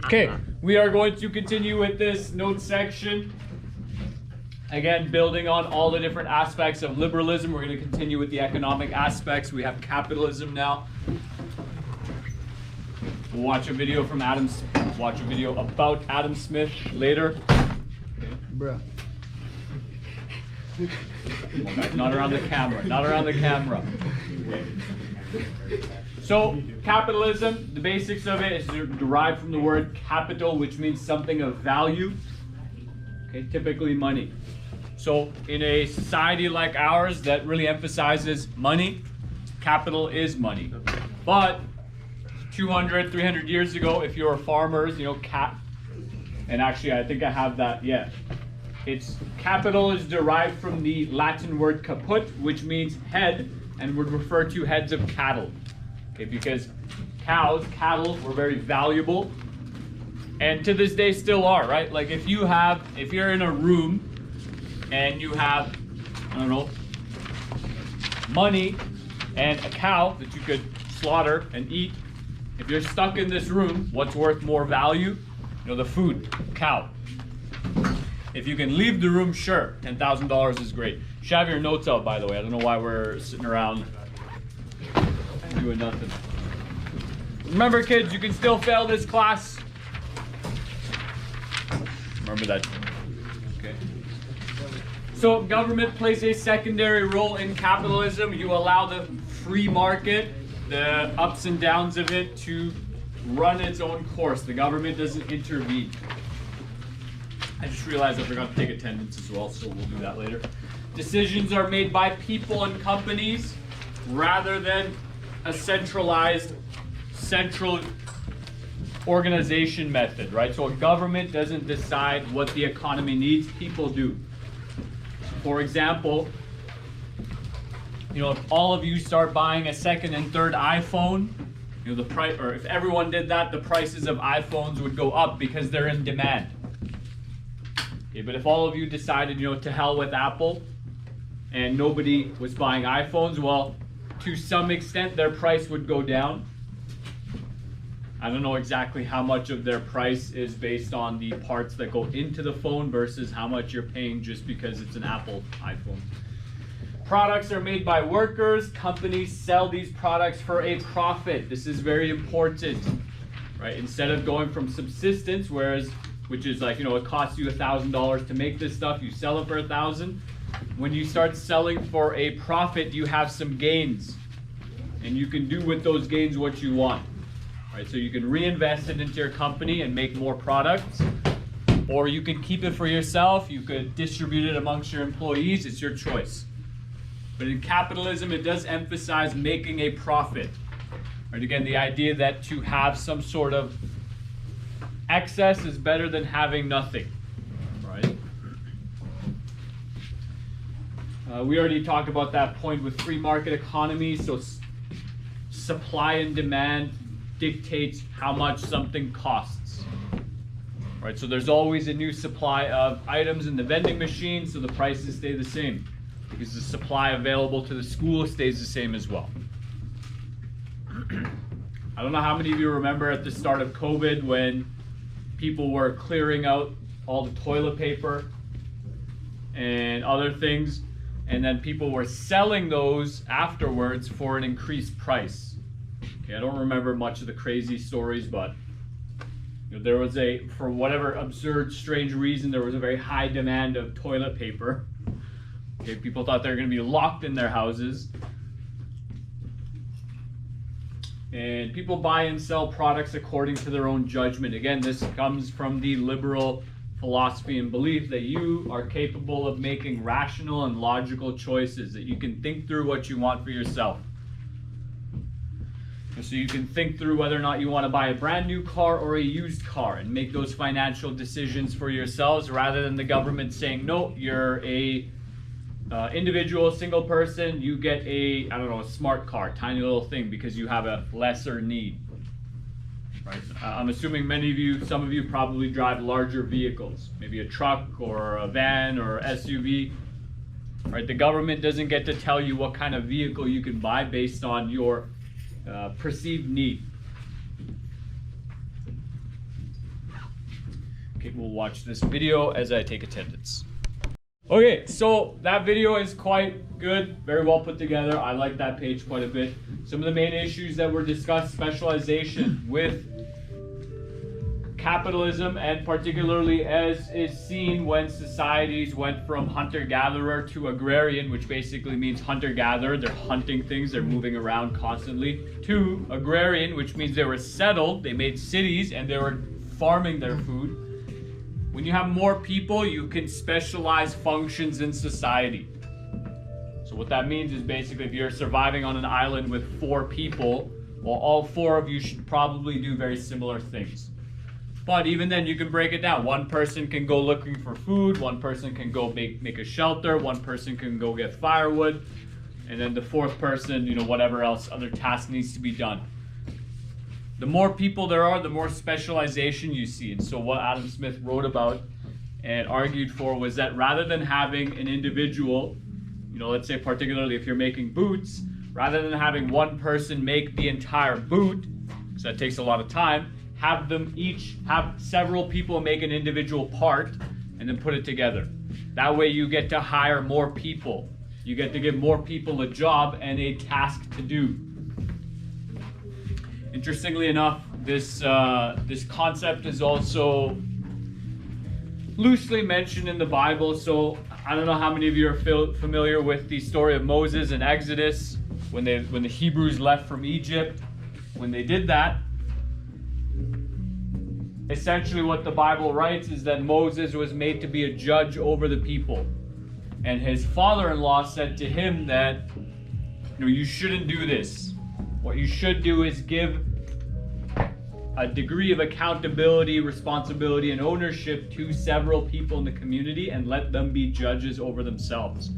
Okay, we are going to continue with this note section. Again, building on all the different aspects of liberalism, we're going to continue with the economic aspects. We have capitalism now. We'll watch a video from watch a video about Adam Smith later. Okay. Bruh. Come on, guys, not around the camera. Not around the camera. Okay. So, capitalism, the basics of it is derived from the word capital, which means something of value. Okay, typically money. So, in a society like ours that really emphasizes money, capital is money. But 200, 300 years ago, if you were farmers, and actually I think I have that, yeah. Capital is derived from the Latin word caput, which means head, and would refer to heads of cattle. Okay, because cattle were very valuable, and to this day still are, right? Like if you're in a room and you have, I don't know, money and a cow that you could slaughter and eat, if you're stuck in this room, what's worth more value? The food, cow. If you can leave the room, sure, $10,000 is great. You should have your notes out, by the way. I don't know why we're sitting around doing nothing. Remember, kids, you can still fail this class. Remember that. Okay. So government plays a secondary role in capitalism. You allow the free market, the ups and downs of it, to run its own course. The government doesn't intervene. I just realized I forgot to take attendance as well, so we'll do that later. Decisions are made by people and companies rather than a central organization method, right? So a government doesn't decide what the economy needs, people do. For example, if all of you start buying a second and third iPhone, the price, or if everyone did that, the prices of iPhones would go up because they're in demand. Okay, but if all of you decided, to hell with Apple, and nobody was buying iPhones, well, to some extent, their price would go down. I don't know exactly how much of their price is based on the parts that go into the phone versus how much you're paying just because it's an Apple iPhone. Products are made by workers. Companies sell these products for a profit. This is very important, right? Instead of going from subsistence, which is like, it costs you $1,000 to make this stuff, you sell it for $1,000. When you start selling for a profit, you have some gains, and you can do with those gains what you want, right? So you can reinvest it into your company and make more products, or you can keep it for yourself. You could distribute it amongst your employees. It's your choice. But in capitalism, it does emphasize making a profit, right? Again, the idea that to have some sort of excess is better than having nothing, right? We already talked about that point with free market economy. So supply and demand dictates how much something costs, right? So there's always a new supply of items in the vending machine, so the prices stay the same because the supply available to the school stays the same as well. I don't know how many of you remember at the start of COVID when people were clearing out all the toilet paper and other things, and then people were selling those afterwards for an increased price. Okay, I don't remember much of the crazy stories, but there was for whatever absurd, strange reason, there was a very high demand of toilet paper. Okay, people thought they were going to be locked in their houses. And people buy and sell products according to their own judgment. Again, this comes from the liberal philosophy and belief that you are capable of making rational and logical choices, that you can think through what you want for yourself. So you can think through whether or not you want to buy a brand new car or a used car and make those financial decisions for yourselves rather than the government saying, no, you're a individual, single person, you get a smart car, tiny little thing because you have a lesser need. Right? I'm assuming some of you probably drive larger vehicles, maybe a truck or a van or SUV. Right? The government doesn't get to tell you what kind of vehicle you can buy based on your perceived need. Okay, we'll watch this video as I take attendance. Okay, so that video is quite good, very well put together. I like that page quite a bit. Some of the main issues that were discussed: specialization with capitalism, and particularly as is seen when societies went from hunter-gatherer to agrarian, which basically means hunter-gatherer, they're hunting things, they're moving around constantly, to agrarian, which means they were settled, they made cities, and they were farming their food. When you have more people, you can specialize functions in society. So what that means is basically if you're surviving on an island with 4 people, well, all 4 of you should probably do very similar things. But even then, you can break it down. One person can go looking for food, one person can go make a shelter, one person can go get firewood, and then the 4th person, whatever else other task needs to be done. The more people there are, the more specialization you see. And so what Adam Smith wrote about and argued for was that rather than having an individual, let's say particularly if you're making boots, rather than having one person make the entire boot, because that takes a lot of time, have several people make an individual part and then put it together. That way you get to hire more people. You get to give more people a job and a task to do. Interestingly enough, this concept is also loosely mentioned in the Bible. So I don't know how many of you are familiar with the story of Moses in Exodus, when the Hebrews left from Egypt. When they did that, essentially what the Bible writes is that Moses was made to be a judge over the people. And his father-in-law said to him that, you shouldn't do this. What you should do is give a degree of accountability, responsibility, and ownership to several people in the community and let them be judges over themselves.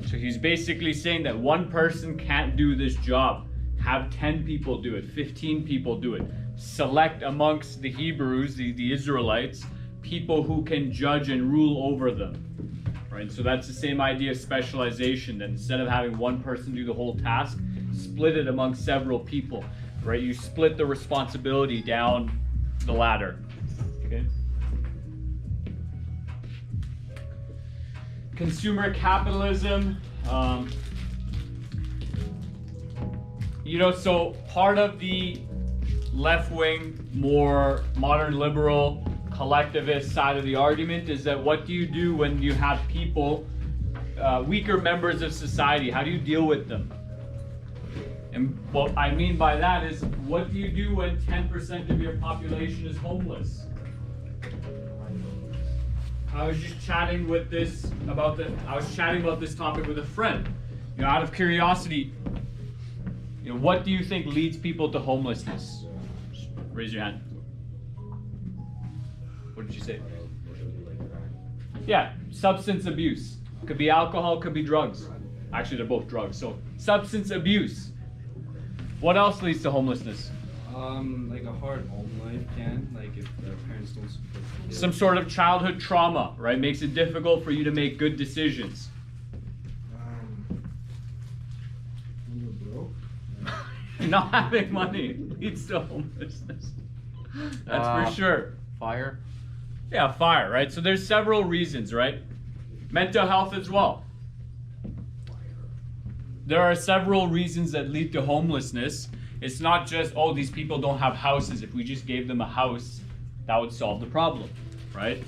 So he's basically saying that one person can't do this job. Have 10 people do it, 15 people do it. Select amongst the Hebrews, the Israelites, people who can judge and rule over them. Right? So that's the same idea of specialization. That instead of having one person do the whole task, split it among several people. Right? You split the responsibility down the ladder. Okay? Consumer capitalism. So part of the left-wing, more modern liberal, collectivist side of the argument is that what do you do when you have people, weaker members of society? How do you deal with them? And what I mean by that is, what do you do when 10% of your population is homeless? I was just chatting about this topic with a friend. Out of curiosity, what do you think leads people to homelessness? Just raise your hand. What did you say? Yeah, substance abuse. Could be alcohol, could be drugs. Actually, they're both drugs. So, substance abuse. What else leads to homelessness? Like a hard home life can, like if the parents don't support the kids. Some sort of childhood trauma, right? Makes it difficult for you to make good decisions. When you're broke. Not having money leads to homelessness. That's for sure. Fire? Yeah, fire, right? So there's several reasons, right? Mental health as well. There are several reasons that lead to homelessness. It's not just, these people don't have houses. If we just gave them a house, that would solve the problem, right?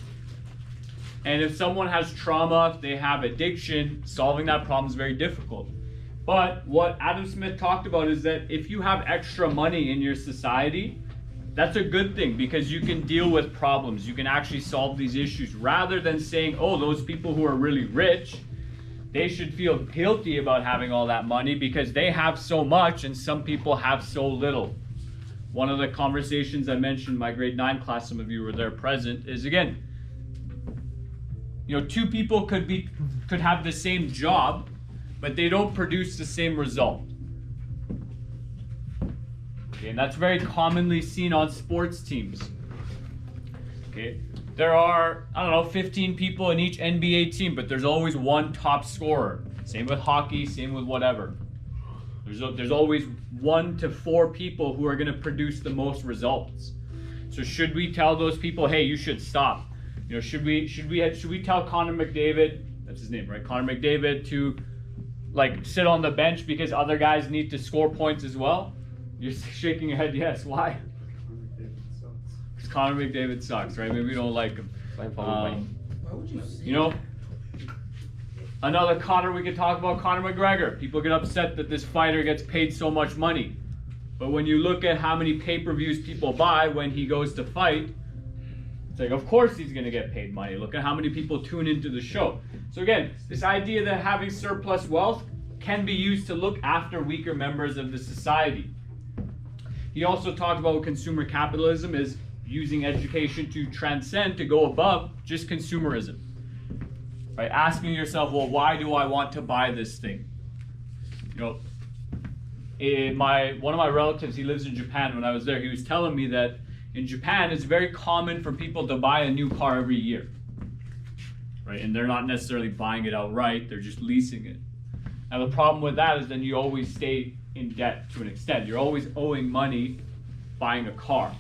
And if someone has trauma, if they have addiction, solving that problem is very difficult. But what Adam Smith talked about is that if you have extra money in your society, that's a good thing because you can deal with problems. You can actually solve these issues rather than saying, those people who are really rich, they should feel guilty about having all that money because they have so much and some people have so little. One of the conversations I mentioned in my grade 9 class, some of you were there present, is again, 2 people could have the same job, but they don't produce the same result. Okay, and that's very commonly seen on sports teams. Okay, there are, 15 people in each NBA team, but there's always one top scorer. Same with hockey, same with whatever. There's always 1 to 4 people who are going to produce the most results. So should we tell those people, hey, you should stop? You know, should we tell Connor McDavid, that's his name, right? Connor McDavid to like sit on the bench because other guys need to score points as well? You're shaking your head, yes. Why? Because Connor McDavid sucks, right? Maybe we don't like him. Why would you say You know, another Connor we could talk about, Conor McGregor. People get upset that this fighter gets paid so much money. But when you look at how many pay-per-views people buy when he goes to fight, it's like, of course he's going to get paid money. Look at how many people tune into the show. So again, this idea that having surplus wealth can be used to look after weaker members of the society. He also talked about consumer capitalism is using education to transcend, to go above just consumerism. Right? Asking yourself, well, why do I want to buy this thing? You know, one of my relatives, he lives in Japan. When I was there, he was telling me that in Japan, it's very common for people to buy a new car every year, right? And they're not necessarily buying it outright; they're just leasing it. Now, the problem with that is then you always stay in debt to an extent. You're always owing money buying a car.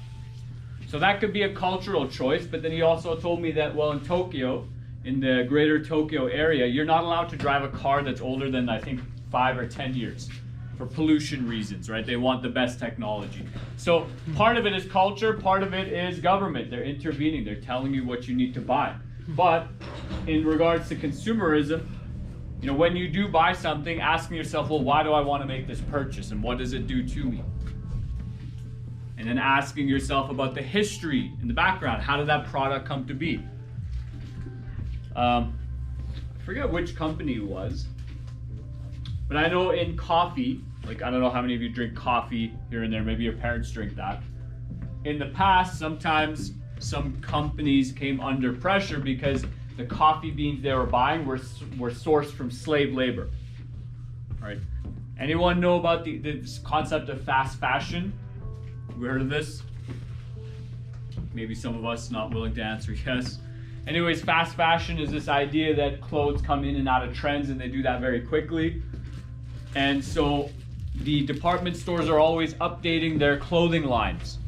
So that could be a cultural choice. But then he also told me that, well, in Tokyo, in the greater Tokyo area, you're not allowed to drive a car that's older than, I think, 5 or 10 years. For pollution reasons, right? They want the best technology. So part of it is culture, part of it is government. They're intervening, they're telling you what you need to buy. But in regards to consumerism, you know, when you do buy something, asking yourself, well, why do I want to make this purchase and what does it do to me? And then asking yourself about the history in the background. How did that product come to be? I forget which company it was. But I know in coffee, like I don't know how many of you drink coffee here and there, maybe your parents drink that. In the past, sometimes some companies came under pressure because the coffee beans they were buying were sourced from slave labor. Right? Anyone know about this concept of fast fashion? We heard of this? Maybe some of us not willing to answer yes. Anyways, fast fashion is this idea that clothes come in and out of trends and they do that very quickly. And so the department stores are always updating their clothing lines.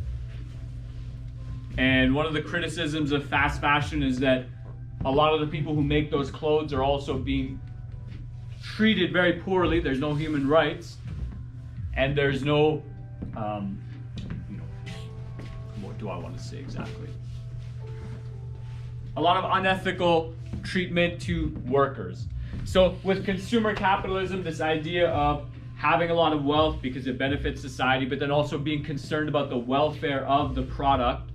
And one of the criticisms of fast fashion is that a lot of the people who make those clothes are also being treated very poorly. There's no human rights, and there's no, what do I want to say exactly? A lot of unethical treatment to workers. So with consumer capitalism, this idea of having a lot of wealth because it benefits society, but then also being concerned about the welfare of the product.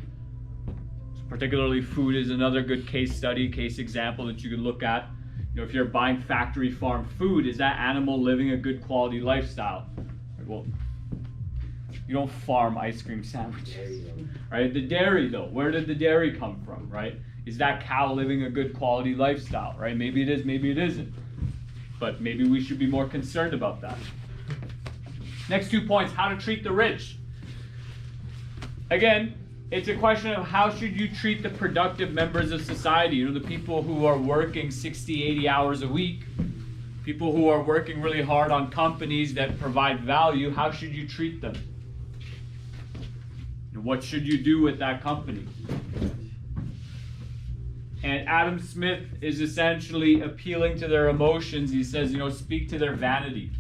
So particularly food is another good case example that you could look at. You know, if you're buying factory farm food, is that animal living a good quality lifestyle? Well, you don't farm ice cream sandwiches, right? The dairy though, where did the dairy come from, right? Is that cow living a good quality lifestyle, right? Maybe it is, maybe it isn't. But maybe we should be more concerned about that. Next 2 points, how to treat the rich. Again, it's a question of how should you treat the productive members of society, you know, the people who are working 60, 80 hours a week, people who are working really hard on companies that provide value, how should you treat them? And what should you do with that company? And Adam Smith is essentially appealing to their emotions. He says, you know, speak to their vanity.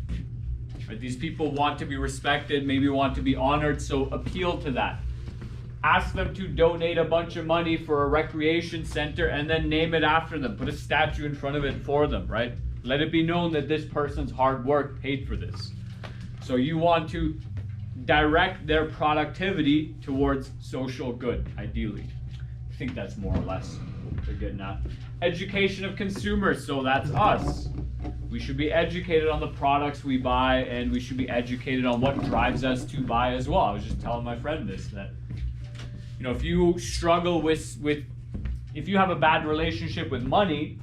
Right? These people want to be respected, maybe want to be honored, so appeal to that. Ask them to donate a bunch of money for a recreation center and then name it after them. Put a statue in front of it for them, right? Let it be known that this person's hard work paid for this. So you want to direct their productivity towards social good, ideally. I think that's more or less what they're getting at. Education of consumers, so that's us. We should be educated on the products we buy, and we should be educated on what drives us to buy as well. I was just telling my friend this, that you know, if you struggle with if you have a bad relationship with money,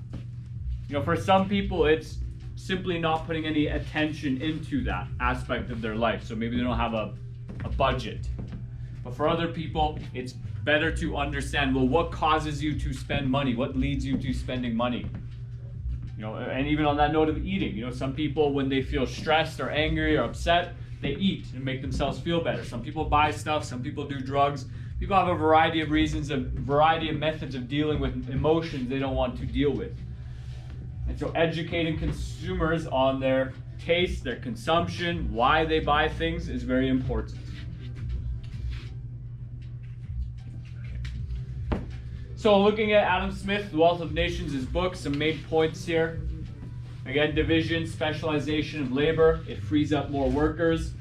you know, for some people it's simply not putting any attention into that aspect of their life. So maybe they don't have a budget. But for other people, it's better to understand, well, what causes you to spend money? What leads you to spending money? You know, and even on that note of eating, you know, some people, when they feel stressed or angry or upset, they eat and make themselves feel better. Some people buy stuff, some people do drugs. People have a variety of reasons, a variety of methods of dealing with emotions they don't want to deal with. And so educating consumers on their taste, their consumption, why they buy things is very important. So looking at Adam Smith, The Wealth of Nations, his book, some main points here. Again, division, specialization of labor, it frees up more workers.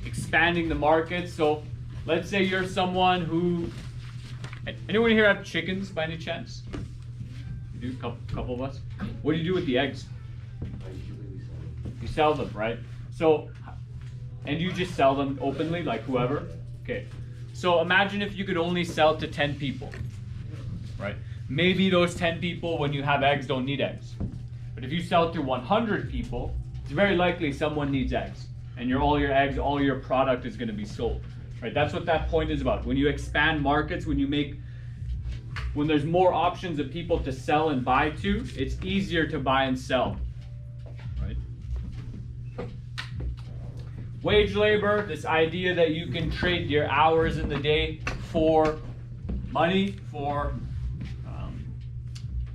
Expanding the market. So let's say you're someone who, anyone here have chickens by any chance? You do, couple of us? What do you do with the eggs? You sell them, right? So, and you just sell them openly, like whoever? Okay. So imagine if you could only sell to 10 people, right? Maybe those 10 people, when you have eggs, don't need eggs. But if you sell to 100 people, it's very likely someone needs eggs. And all your eggs, all your product is going to be sold, right? That's what that point is about. When you expand markets, when there's more options of people to sell and buy to, it's easier to buy and sell, right? Wage labor, this idea that you can trade your hours in the day for money, for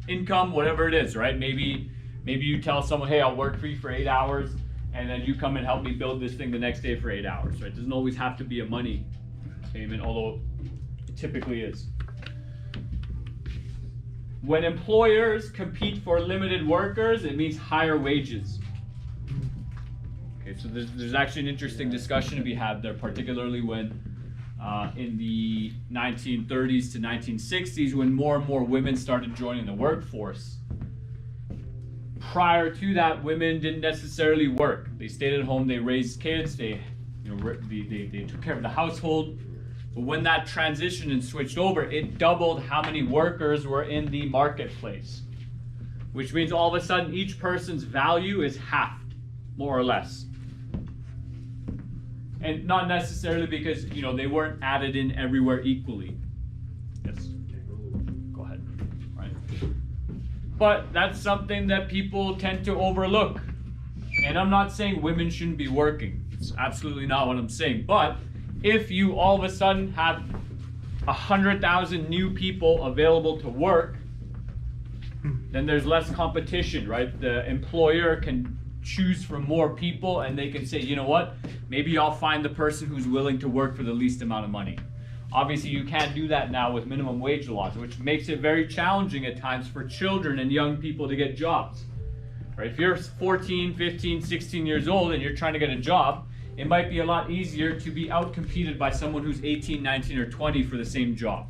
income, whatever it is, right? Maybe you tell someone, hey, I'll work for you for 8 hours, and then you come and help me build this thing the next day for 8 hours, right? It doesn't always have to be a money payment, although it typically is. When employers compete for limited workers, it means higher wages. Okay, so there's actually an interesting discussion to be had there, particularly when in the 1930s to 1960s, when more and more women started joining the workforce. Prior to that, women didn't necessarily work. They stayed at home, they raised kids, they took care of the household. But when that transitioned and switched over, it doubled how many workers were in the marketplace. Which means all of a sudden each person's value is halved, more or less. And not necessarily because they weren't added in everywhere equally. Yes. Go ahead. Right. But that's something that people tend to overlook. And I'm not saying women shouldn't be working. It's absolutely not what I'm saying. But if you all of a sudden have 100,000 new people available to work, then there's less competition, right? The employer can choose from more people, and they can say, you know what, maybe I'll find the person who's willing to work for the least amount of money. Obviously, you can't do that now with minimum wage laws, which makes it very challenging at times for children and young people to get jobs. Right? If you're 14, 15, 16 years old and you're trying to get a job, it might be a lot easier to be outcompeted by someone who's 18, 19, or 20 for the same job.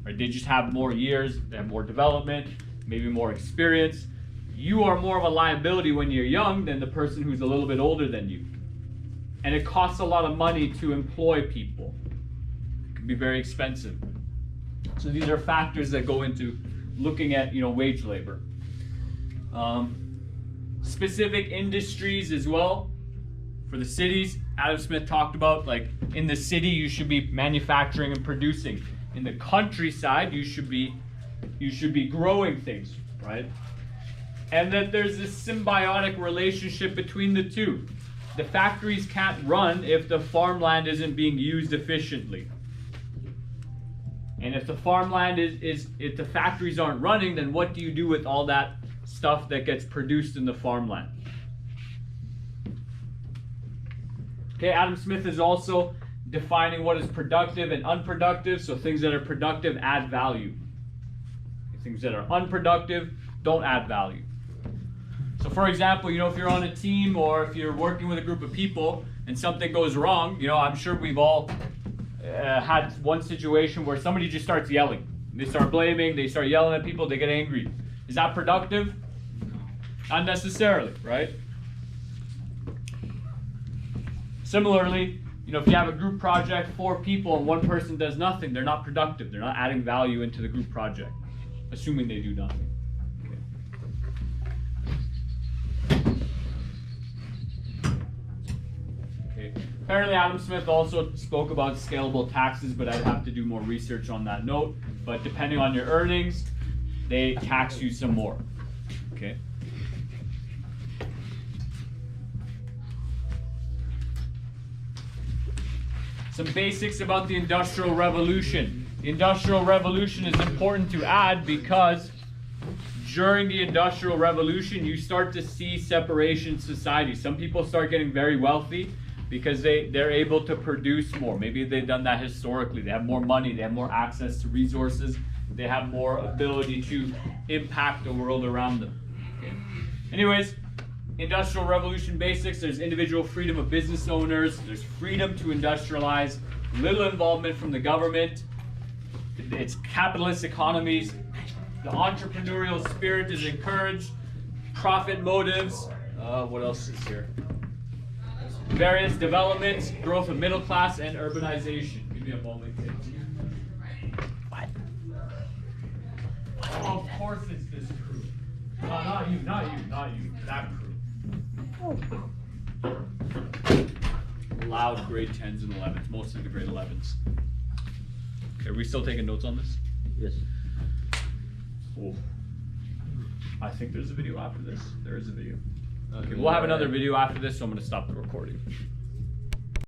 Right? They just have more years, they have more development, maybe more experience. You are more of a liability when you're young than the person who's a little bit older than you. And it costs a lot of money to employ people. It can be very expensive. So these are factors that go into looking at wage labor. Specific industries as well. For the cities, Adam Smith talked about, like, in the city you should be manufacturing and producing. In the countryside you should be growing things, right? And that there's this symbiotic relationship between the two. The factories can't run if the farmland isn't being used efficiently. And if the farmland if the factories aren't running, then what do you do with all that stuff that gets produced in the farmland? Okay, Adam Smith is also defining what is productive and unproductive. So things that are productive add value. Things that are unproductive don't add value. So for example, if you're on a team or if you're working with a group of people and something goes wrong, I'm sure we've all had one situation where somebody just starts yelling. They start blaming, they start yelling at people, they get angry. Is that productive? Not necessarily, right? Similarly, if you have a group project, 4 people, and one person does nothing, they're not productive. They're not adding value into the group project, assuming they do nothing. Okay. Apparently, Adam Smith also spoke about scalable taxes, but I'd have to do more research on that note. But depending on your earnings, they tax you some more. Okay. Some basics about the Industrial Revolution. The Industrial Revolution is important to add because during the Industrial Revolution, you start to see separation in society. Some people start getting very wealthy because they're able to produce more. Maybe they've done that historically. They have more money, they have more access to resources, they have more ability to impact the world around them. Okay. Anyways, Industrial Revolution basics, there's individual freedom of business owners, there's freedom to industrialize, little involvement from the government, it's capitalist economies, the entrepreneurial spirit is encouraged, profit motives, what else is here? Various developments, growth of middle class and urbanization. Give me a moment. What? Oh, of course it's this crew. No, not you, that crew. Loud grade 10s and 11s, mostly the grade 11s. Okay, are we still taking notes on this? Yes. Oh. I think there's a video after this. There is a video. Okay, we'll have another video after this, so I'm going to stop the recording.